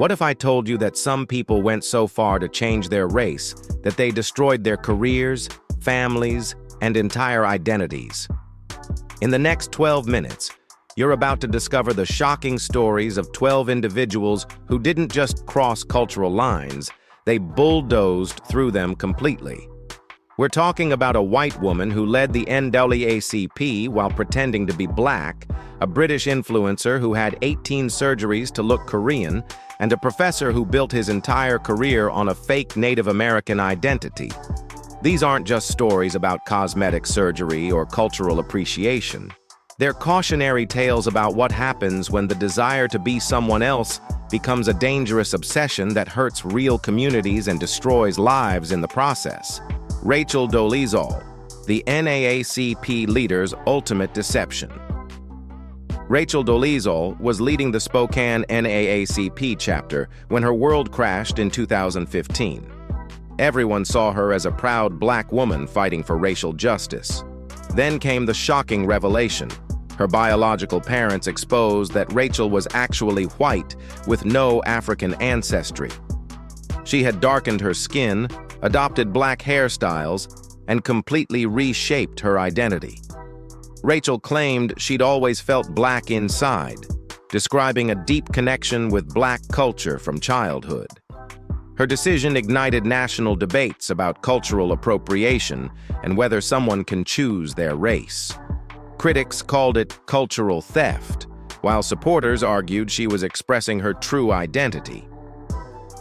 What if I told you that some people went so far to change their race that they destroyed their careers, families, and entire identities? In the next 12 minutes, you're about to discover the shocking stories of 12 individuals who didn't just cross cultural lines, they bulldozed through them completely. We're talking about a white woman who led the NAACP while pretending to be black, a British influencer who had 18 surgeries to look Korean, and a professor who built his entire career on a fake Native American identity. These aren't just stories about cosmetic surgery or cultural appreciation. They're cautionary tales about what happens when the desire to be someone else becomes a dangerous obsession that hurts real communities and destroys lives in the process. Rachel Dolezal, the NAACP leader's ultimate deception. Rachel Dolezal was leading the Spokane NAACP chapter when her world crashed in 2015. Everyone saw her as a proud black woman fighting for racial justice. Then came the shocking revelation. Her biological parents exposed that Rachel was actually white with no African ancestry. She had darkened her skin, adopted black hairstyles, and completely reshaped her identity. Rachel claimed she'd always felt black inside, describing a deep connection with black culture from childhood. Her decision ignited national debates about cultural appropriation and whether someone can choose their race. Critics called it cultural theft, while supporters argued she was expressing her true identity.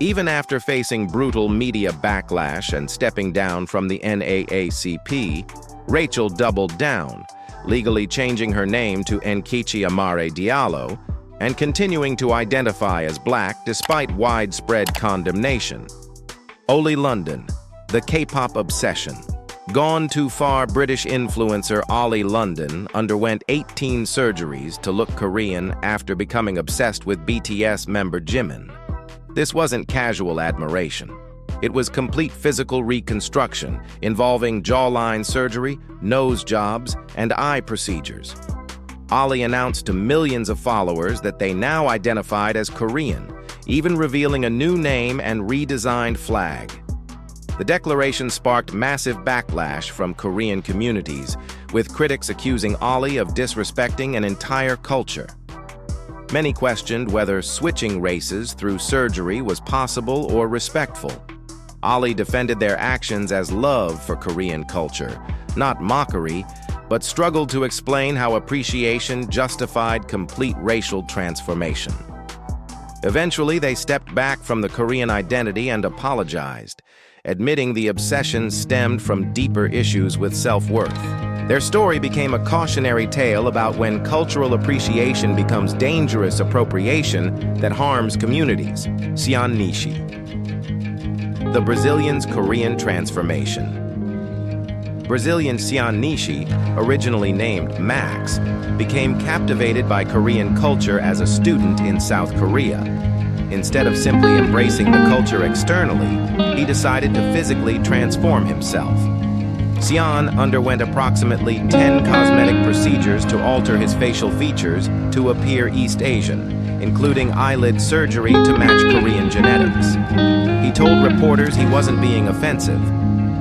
Even after facing brutal media backlash and stepping down from the NAACP, Rachel doubled down, legally changing her name to Nkechi Amare Diallo and continuing to identify as black despite widespread condemnation. Oli London, the K-pop obsession. Gone too far, British influencer Oli London underwent 18 surgeries to look Korean after becoming obsessed with BTS member Jimin. This wasn't casual admiration. It was complete physical reconstruction involving jawline surgery, nose jobs, and eye procedures. Oli announced to millions of followers that they now identified as Korean, even revealing a new name and redesigned flag. The declaration sparked massive backlash from Korean communities, with critics accusing Oli of disrespecting an entire culture. Many questioned whether switching races through surgery was possible or respectful. Oli defended their actions as love for Korean culture, not mockery, but struggled to explain how appreciation justified complete racial transformation. Eventually, they stepped back from the Korean identity and apologized, admitting the obsession stemmed from deeper issues with self-worth. Their story became a cautionary tale about when cultural appreciation becomes dangerous appropriation that harms communities. Xiahn Nishi. The Brazilian's Korean transformation. Brazilian Xiahn Nishi, originally named Max, became captivated by Korean culture as a student in South Korea. Instead of simply embracing the culture externally, he decided to physically transform himself. Xiahn underwent approximately 10 cosmetic procedures to alter his facial features to appear East Asian, including eyelid surgery to match Korean genetics. He told reporters he wasn't being offensive.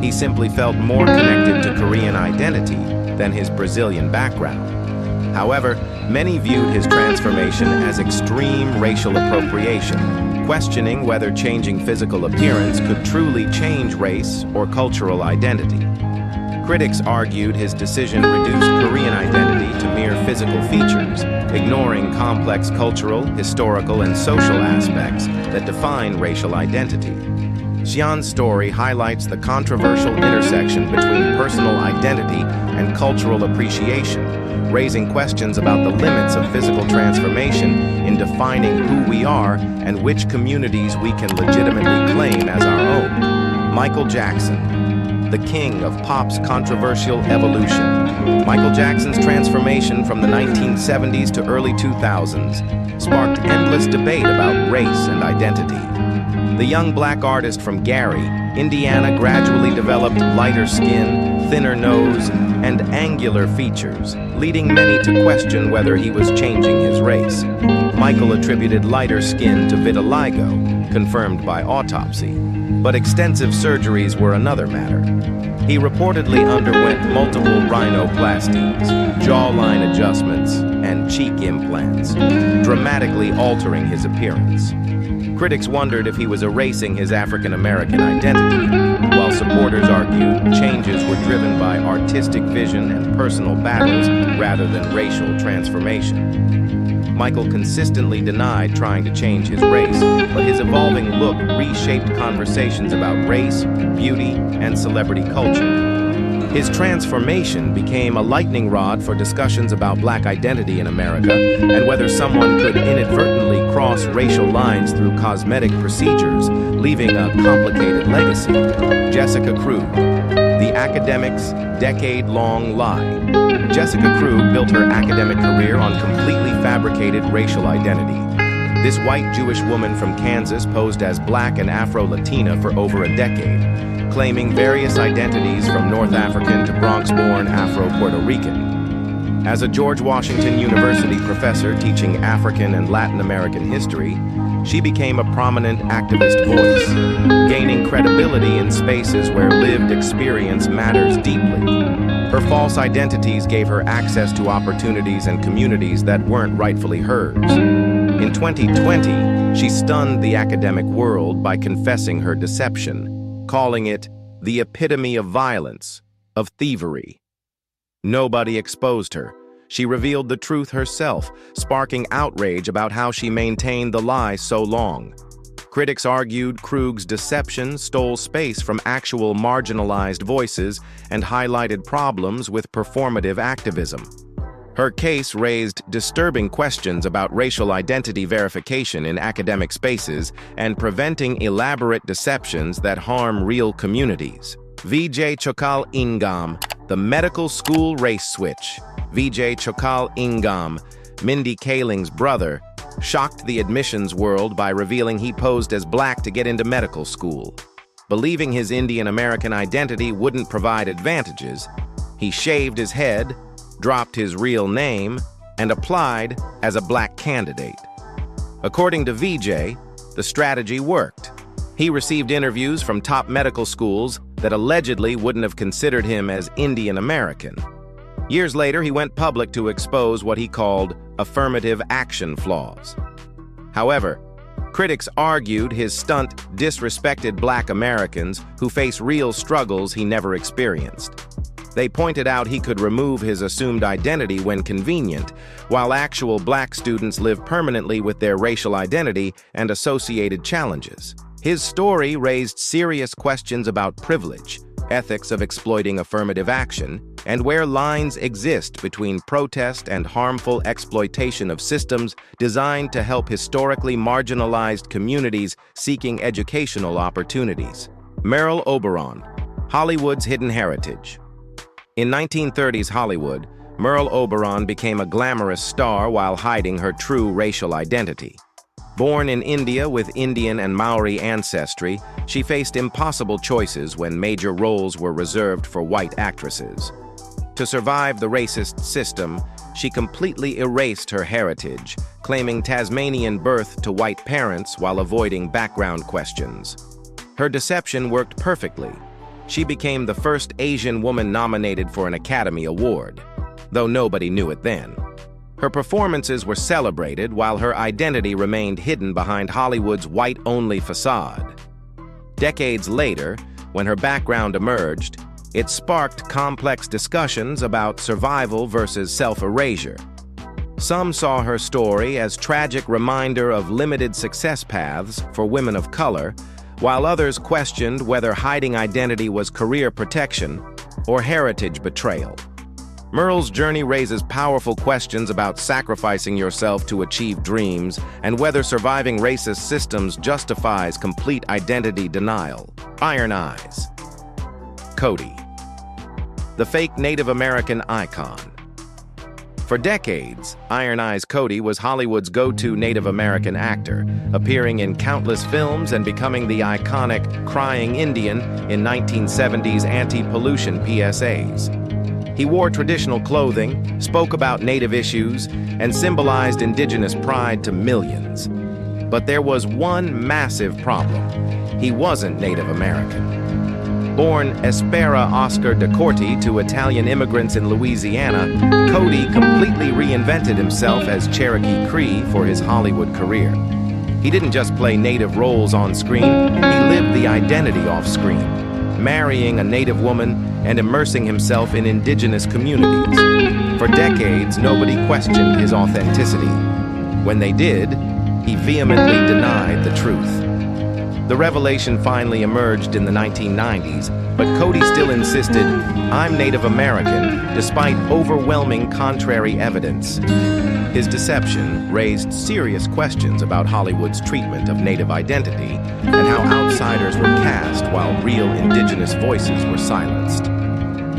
He simply felt more connected to Korean identity than his Brazilian background. However, many viewed his transformation as extreme racial appropriation, questioning whether changing physical appearance could truly change race or cultural identity. Critics argued his decision reduced Korean identity to mere physical features, ignoring complex cultural, historical, and social aspects that define racial identity. Xiahn's story highlights the controversial intersection between personal identity and cultural appreciation, raising questions about the limits of physical transformation in defining who we are and which communities we can legitimately claim as our own. Michael Jackson. the king of pop's controversial evolution. Michael Jackson's transformation from the 1970s to early 2000s sparked endless debate about race and identity. The young black artist from Gary, Indiana, gradually developed lighter skin, thinner nose, and angular features, leading many to question whether he was changing his race. Michael attributed lighter skin to vitiligo, confirmed by autopsy, but extensive surgeries were another matter. He reportedly underwent multiple rhinoplasties, jawline adjustments, and cheek implants, dramatically altering his appearance. Critics wondered if he was erasing his African-American identity, while supporters argued changes were driven by artistic vision and personal battles rather than racial transformation. Michael consistently denied trying to change his race, but his evolving look reshaped conversations about race, beauty, and celebrity culture. His transformation became a lightning rod for discussions about black identity in America and whether someone could inadvertently cross racial lines through cosmetic procedures, leaving a complicated legacy. Jessica Krug, the academic's decade-long lie. Jessica Krug built her academic career on completely fabricated racial identity. This white Jewish woman from Kansas posed as black and Afro-Latina for over a decade, claiming various identities from North African to Bronx-born Afro-Puerto Rican. As a George Washington University professor teaching African and Latin American history, she became a prominent activist voice, gaining credibility in spaces where lived experience matters deeply. Her false identities gave her access to opportunities and communities that weren't rightfully hers. In 2020, she stunned the academic world by confessing her deception, calling it the epitome of violence, of thievery. Nobody exposed her. She revealed the truth herself, sparking outrage about how she maintained the lie so long. Critics argued Krug's deception stole space from actual marginalized voices and highlighted problems with performative activism. Her case raised disturbing questions about racial identity verification in academic spaces and preventing elaborate deceptions that harm real communities. Vijay Chokal-Ingam, the medical school race switch. Vijay Chokal-Ingam, Mindy Kaling's brother, shocked the admissions world by revealing he posed as black to get into medical school. Believing his Indian American identity wouldn't provide advantages, he shaved his head, dropped his real name, and applied as a black candidate. According to Vijay, the strategy worked. He received interviews from top medical schools that allegedly wouldn't have considered him as Indian American. Years later, he went public to expose what he called affirmative action flaws. However, critics argued his stunt disrespected black Americans who face real struggles he never experienced. They pointed out he could remove his assumed identity when convenient, while actual black students live permanently with their racial identity and associated challenges. His story raised serious questions about privilege, ethics of exploiting affirmative action, and where lines exist between protest and harmful exploitation of systems designed to help historically marginalized communities seeking educational opportunities. Merle Oberon, Hollywood's hidden heritage. In 1930s Hollywood, Merle Oberon became a glamorous star while hiding her true racial identity. Born in India with Indian and Maori ancestry, she faced impossible choices when major roles were reserved for white actresses. To survive the racist system, she completely erased her heritage, claiming Tasmanian birth to white parents while avoiding background questions. Her deception worked perfectly. She became the first Asian woman nominated for an Academy Award, though nobody knew it then. Her performances were celebrated while her identity remained hidden behind Hollywood's white-only facade. Decades later, when her background emerged, it sparked complex discussions about survival versus self-erasure. Some saw her story as a tragic reminder of limited success paths for women of color, while others questioned whether hiding identity was career protection or heritage betrayal. Merle's journey raises powerful questions about sacrificing yourself to achieve dreams and whether surviving racist systems justifies complete identity denial. Iron Eyes. Cody, the fake Native American icon. For decades, Iron Eyes Cody was Hollywood's go-to Native American actor, appearing in countless films and becoming the iconic Crying Indian in 1970s anti-pollution PSAs. He wore traditional clothing, spoke about Native issues, and symbolized indigenous pride to millions. But there was one massive problem. He wasn't Native American. Born Espera Oscar de Corti to Italian immigrants in Louisiana, Cody completely reinvented himself as Cherokee Cree for his Hollywood career. He didn't just play Native roles on screen, he lived the identity off screen, marrying a Native woman and immersing himself in indigenous communities. For decades, nobody questioned his authenticity. When they did, he vehemently denied the truth. The revelation finally emerged in the 1990s, but Cody still insisted, "I'm Native American," despite overwhelming contrary evidence. His deception raised serious questions about Hollywood's treatment of Native identity and how outsiders were cast while real indigenous voices were silenced.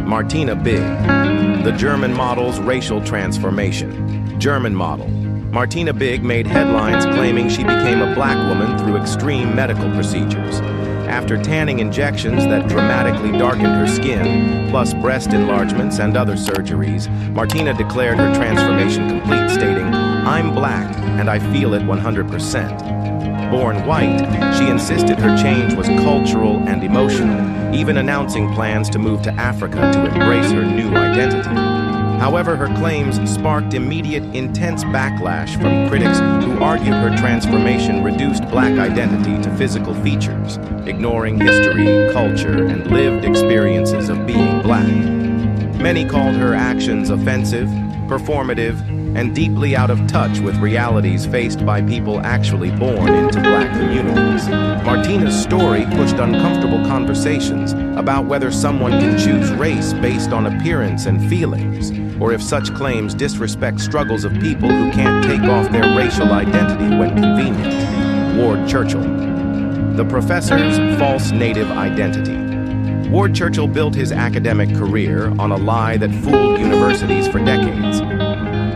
Martina Big, the German model's racial transformation. German model. Martina Big made headlines claiming she became a black woman through extreme medical procedures. After tanning injections that dramatically darkened her skin, plus breast enlargements and other surgeries, Martina declared her transformation complete, stating, "I'm black and I feel it 100%. Born white, she insisted her change was cultural and emotional, even announcing plans to move to Africa to embrace her new identity. However, her claims sparked immediate, intense backlash from critics who argued her transformation reduced black identity to physical features, ignoring history, culture, and lived experiences of being black. Many called her actions offensive, performative, and deeply out of touch with realities faced by people actually born into black communities. Martina's story pushed uncomfortable conversations about whether someone can choose race based on appearance and feelings, or if such claims disrespect struggles of people who can't take off their racial identity when convenient. Ward Churchill, the professor's false Native identity. Ward Churchill built his academic career on a lie that fooled universities for decades.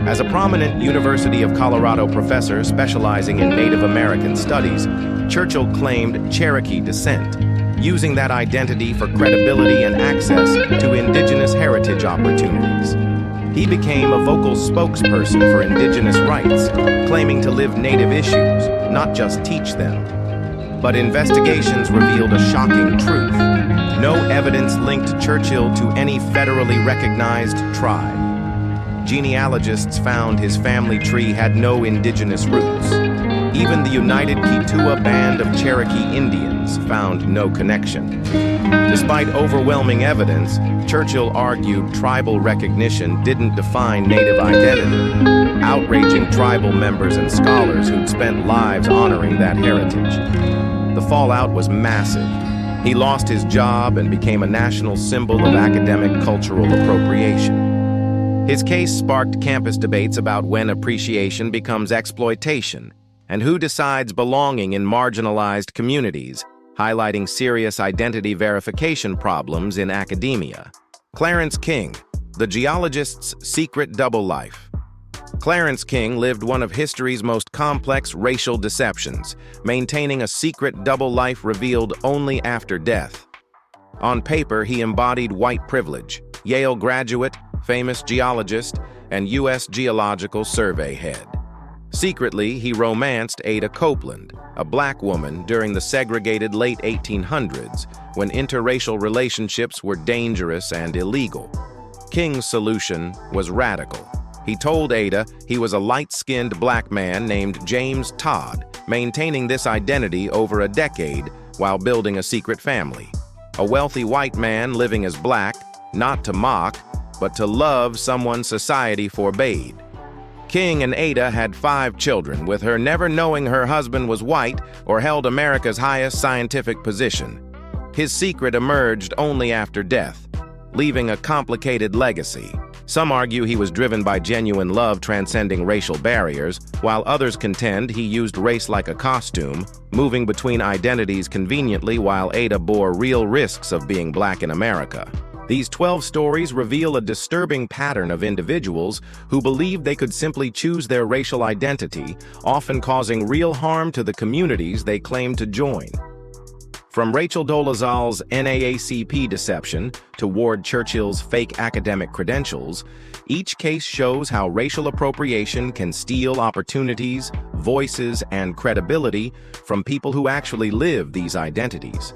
As a prominent University of Colorado professor specializing in Native American studies, Churchill claimed Cherokee descent, using that identity for credibility and access to indigenous heritage opportunities. He became a vocal spokesperson for indigenous rights, claiming to live Native issues, not just teach them. But investigations revealed a shocking truth. No evidence linked Churchill to any federally recognized tribe. Genealogists found his family tree had no indigenous roots. Even the United Kituwa Band of Cherokee Indians found no connection. Despite overwhelming evidence, Churchill argued tribal recognition didn't define Native identity, outraging tribal members and scholars who'd spent lives honoring that heritage. The fallout was massive. He lost his job and became a national symbol of academic cultural appropriation. His case sparked campus debates about when appreciation becomes exploitation and who decides belonging in marginalized communities, highlighting serious identity verification problems in academia. Clarence King, the geologist's secret double life. Clarence King lived one of history's most complex racial deceptions, maintaining a secret double life revealed only after death. On paper, he embodied white privilege, Yale graduate, famous geologist, and U.S. Geological Survey head. Secretly, he romanced Ada Copeland, a black woman during the segregated late 1800s, when interracial relationships were dangerous and illegal. King's solution was radical. He told Ada he was a light-skinned black man named James Todd, maintaining this identity over a decade while building a secret family. A wealthy white man living as black, not to mock, but to love someone society forbade. King and Ada had 5 children, with her never knowing her husband was white or held America's highest scientific position. His secret emerged only after death, leaving a complicated legacy. Some argue he was driven by genuine love transcending racial barriers, while others contend he used race like a costume, moving between identities conveniently while Ada bore real risks of being black in America. These 12 stories reveal a disturbing pattern of individuals who believed they could simply choose their racial identity, often causing real harm to the communities they claimed to join. From Rachel Dolezal's NAACP deception to Ward Churchill's fake academic credentials, each case shows how racial appropriation can steal opportunities, voices, and credibility from people who actually live these identities.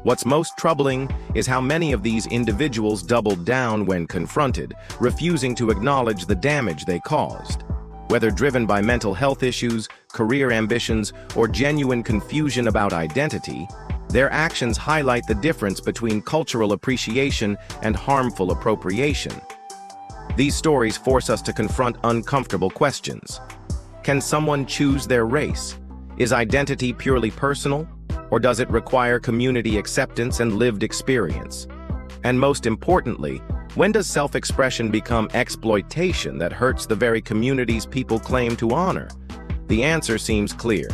What's most troubling is how many of these individuals doubled down when confronted, refusing to acknowledge the damage they caused. Whether driven by mental health issues, career ambitions, or genuine confusion about identity, their actions highlight the difference between cultural appreciation and harmful appropriation. These stories force us to confront uncomfortable questions. Can someone choose their race? Is identity purely personal? Or does it require community acceptance and lived experience? And most importantly, when does self-expression become exploitation that hurts the very communities people claim to honor? The answer seems clear.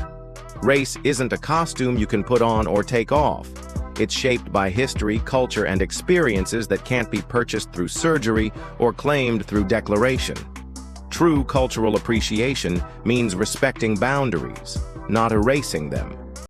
Race isn't a costume you can put on or take off. It's shaped by history, culture, and experiences that can't be purchased through surgery or claimed through declaration. True cultural appreciation means respecting boundaries, not erasing them.